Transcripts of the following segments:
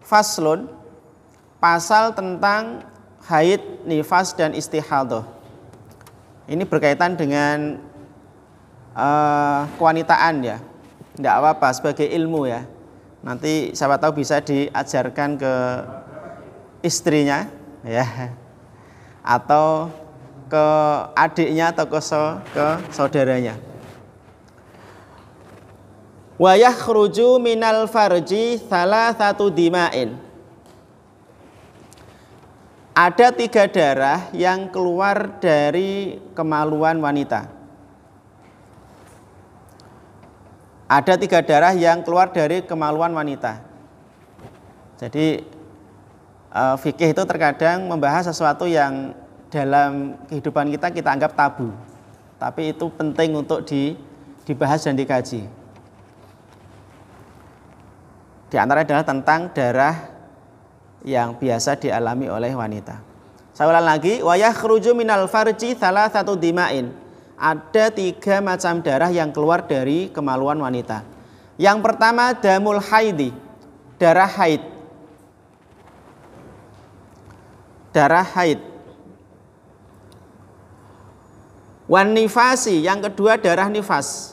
Faslun, pasal tentang haid, nifas dan istihadhah. Ini berkaitan dengan kewanitaan ya. Tidak apa-apa sebagai ilmu ya. Nanti siapa tahu bisa diajarkan ke istrinya ya. Atau ke adiknya atau ke saudaranya. Wa yakhruju minal farji thalathatu dima'in. Ada 3 darah yang keluar dari kemaluan wanita. Ada 3 darah yang keluar dari kemaluan wanita. Jadi fikih itu terkadang membahas sesuatu yang dalam kehidupan kita anggap tabu. Tapi itu penting untuk dibahas dan dikaji. Di antara adalah tentang darah yang biasa dialami oleh wanita. Saya ulang lagi, wa yakhruju minal farji thalathatu dima'in. Ada 3 macam darah yang keluar dari kemaluan wanita. Yang pertama damul haidi, darah haid. Darah haid. Wan nifasi, yang kedua darah nifas.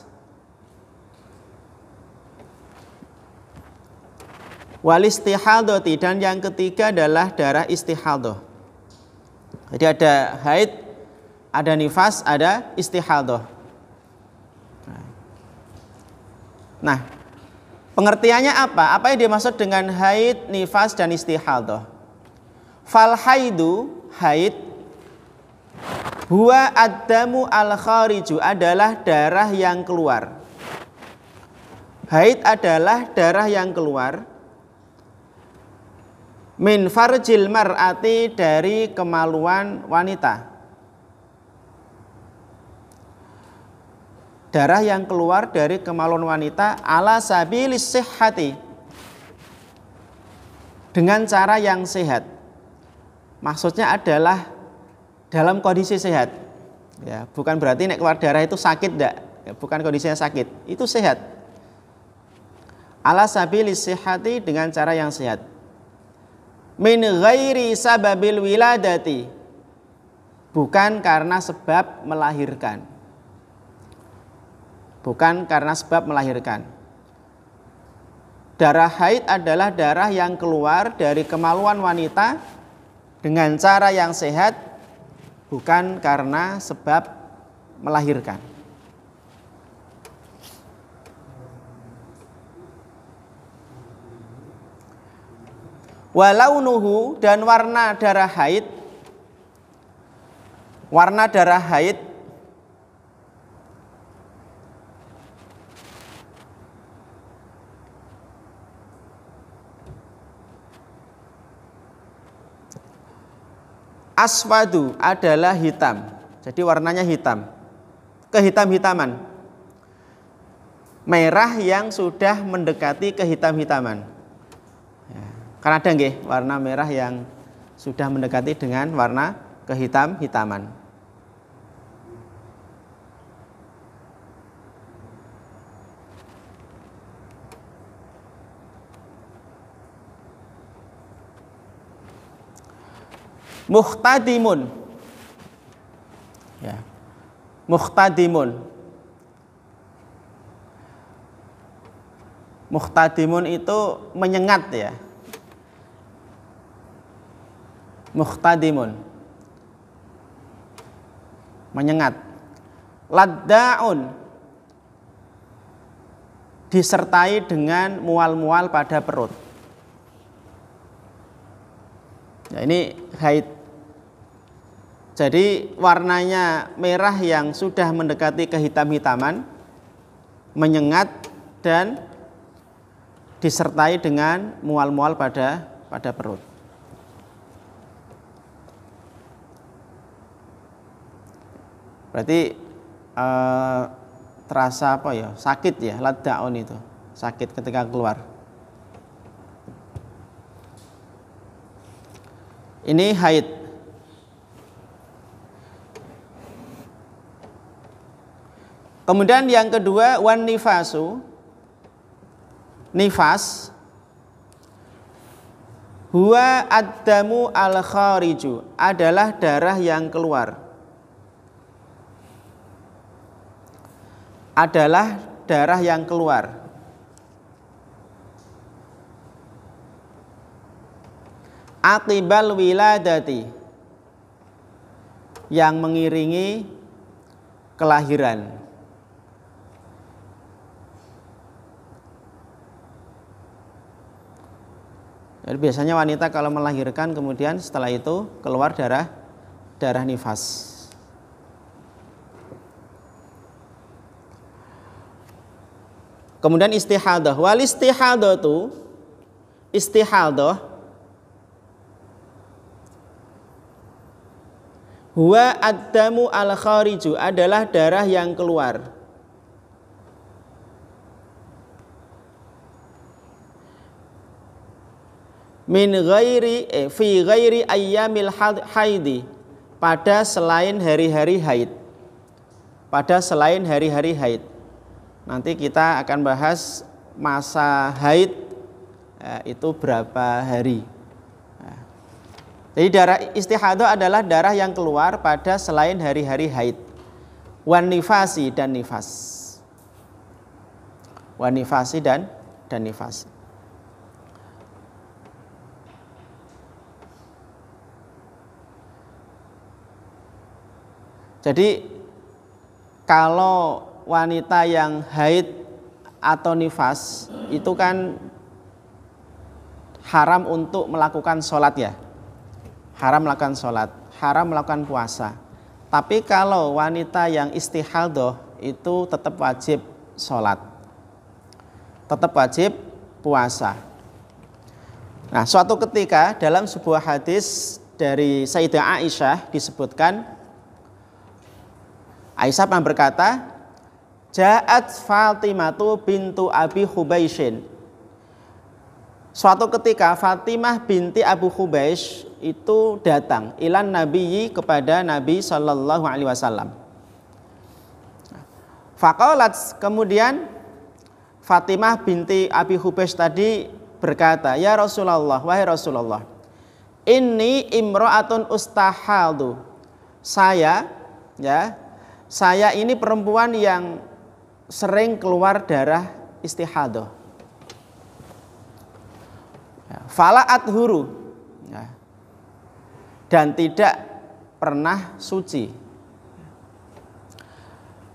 Wal istihadhati, dan yang ketiga adalah darah istihadhah. Jadi ada haid, ada nifas, ada istihadhah. Nah, pengertiannya apa? Apa yang dimaksud dengan haid, nifas, dan istihadhah? Fal haidu, haid, huwa ad-damu al-khariju, adalah darah yang keluar. Haid adalah darah yang keluar min farjil mar'ati, dari kemaluan wanita. Darah yang keluar dari kemaluan wanita ala sabilis sihhati, dengan cara yang sehat. Maksudnya adalah dalam kondisi sehat. Ya, bukan berarti nek keluar darah itu sakit enggak. Ya, bukan kondisinya sakit, itu sehat. Ala sabilis sihhati, dengan cara yang sehat. Min ghairi sababil wiladati, bukan karena sebab melahirkan. Bukan karena sebab melahirkan. Darah haid adalah darah yang keluar dari kemaluan wanita dengan cara yang sehat, bukan karena sebab melahirkan. Walaunuhu, dan warna darah haid. Warna darah haid aswadu, adalah hitam. Jadi warnanya hitam, kehitam-hitaman, merah yang sudah mendekati kehitam-hitaman. Karena ada nggih warna merah yang sudah mendekati dengan warna kehitam-hitaman. Muhtadimun. Ya. Muhtadimun. Muhtadimun itu menyengat ya. Muhtadimun, menyengat. Ladda'un, disertai dengan mual-mual pada perut. Ya, ini haid. Jadi warnanya merah yang sudah mendekati kehitam-hitaman, menyengat dan disertai dengan mual-mual pada perut. Berarti terasa apa ya? Sakit ya, laddaun itu. Sakit ketika keluar. Ini haid. Kemudian yang kedua wan nifasu. Nifas Huwa ad-damu al-khariju, adalah darah yang keluar. Adalah darah yang keluar. Aqibal wiladati, yang mengiringi kelahiran. Jadi biasanya wanita kalau melahirkan kemudian setelah itu keluar darah nifas. Kemudian istihadah. Wal istihadatu, istihadah huwa ad-damu al-khariju, adalah darah yang keluar. Min ghairi fi ghairi ayyamil haidi, pada selain hari-hari haid. Pada selain hari-hari haid. Nanti kita akan bahas masa haid itu berapa hari. Jadi darah istihadah adalah darah yang keluar pada selain hari-hari haid. Wan nifasi, dan nifas. Wan nifasi dan nifas. Jadi kalau wanita yang haid atau nifas itu kan haram untuk melakukan sholat ya. Haram melakukan sholat, haram melakukan puasa. Tapi kalau wanita yang istihadah itu tetap wajib sholat, tetap wajib puasa. Nah, suatu ketika dalam sebuah hadis dari Sayyidah Aisyah disebutkan, Aisyah pernah berkata, Ja'at Fatimatu bintu Abi Hubaishin. Suatu ketika Fatimah binti Abu Hubaish itu datang ilan nabiyyi, kepada Nabi sallallahu alaihi wasallam. Faqalat, kemudian Fatimah binti Abi Hubaish tadi berkata, ya Rasulullah, wahai Rasulullah, inni imra'atun ustahadu. Saya ini perempuan yang sering keluar darah istihadah. Fala adhuru, dan tidak pernah suci.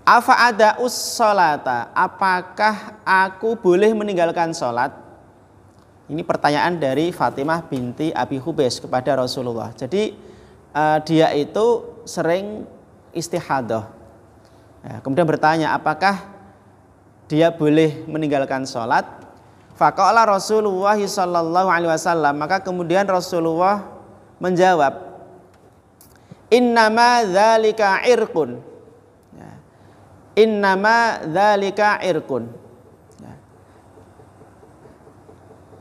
Afa ada us-sholata, apakah aku boleh meninggalkan sholat? Ini pertanyaan dari Fatimah binti Abi Hubeish kepada Rasulullah. Jadi dia itu sering istihadah. Kemudian bertanya, apakah dia boleh meninggalkan sholat? Faqala Rasulullah sallallahu alaihi wasallam, maka kemudian Rasulullah menjawab, innama dzalika irqun. Innama dzalika irqun.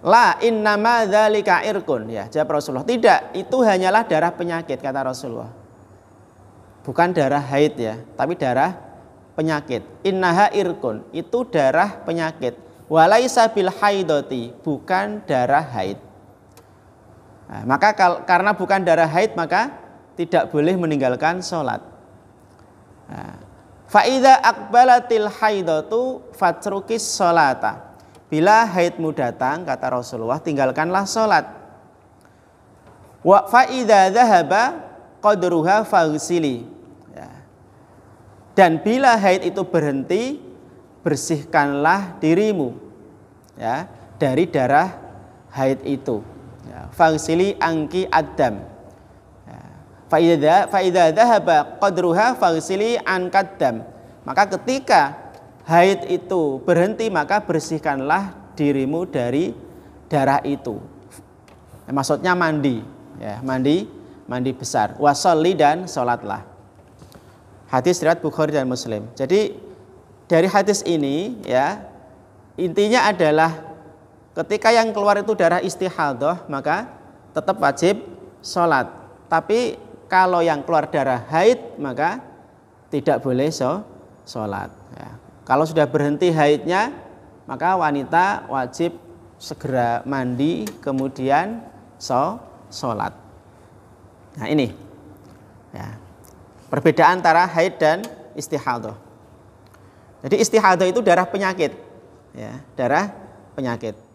La innama dzalika irqun. Ya, jawab Rasulullah, tidak, itu hanyalah darah penyakit, kata Rasulullah. Bukan darah haid ya, tapi darah penyakit. Innaha irqun, itu darah penyakit. Walaisa bil haidoti, bukan darah haid. Nah, maka karena bukan darah haid, maka tidak boleh meninggalkan sholat. Fa'idha akbalatil haidatu fatrukis sholata. Bila haidmu datang, kata Rasulullah, tinggalkanlah sholat. Wa fa'idha dhahaba qadruha faghsili. Dan bila haid itu berhenti, bersihkanlah dirimu ya dari darah haid itu. Faghsili anki ad-dam. Fa idza dhahaba qadruha faghsili ankad-dam. Maka ketika haid itu berhenti, maka bersihkanlah dirimu dari darah itu. Maksudnya mandi ya, mandi besar. Wasolli, dan sholatlah. Hadis riwayat Bukhari dan Muslim. Jadi dari hadis ini ya, intinya adalah ketika yang keluar itu darah istihadah, maka tetap wajib sholat. Tapi kalau yang keluar darah haid, maka tidak boleh sholat ya. Kalau sudah berhenti haidnya, maka wanita wajib segera mandi, kemudian sholat. Nah ini ya, perbedaan antara haid dan istihadah. Jadi istihadah itu darah penyakit, ya, darah penyakit.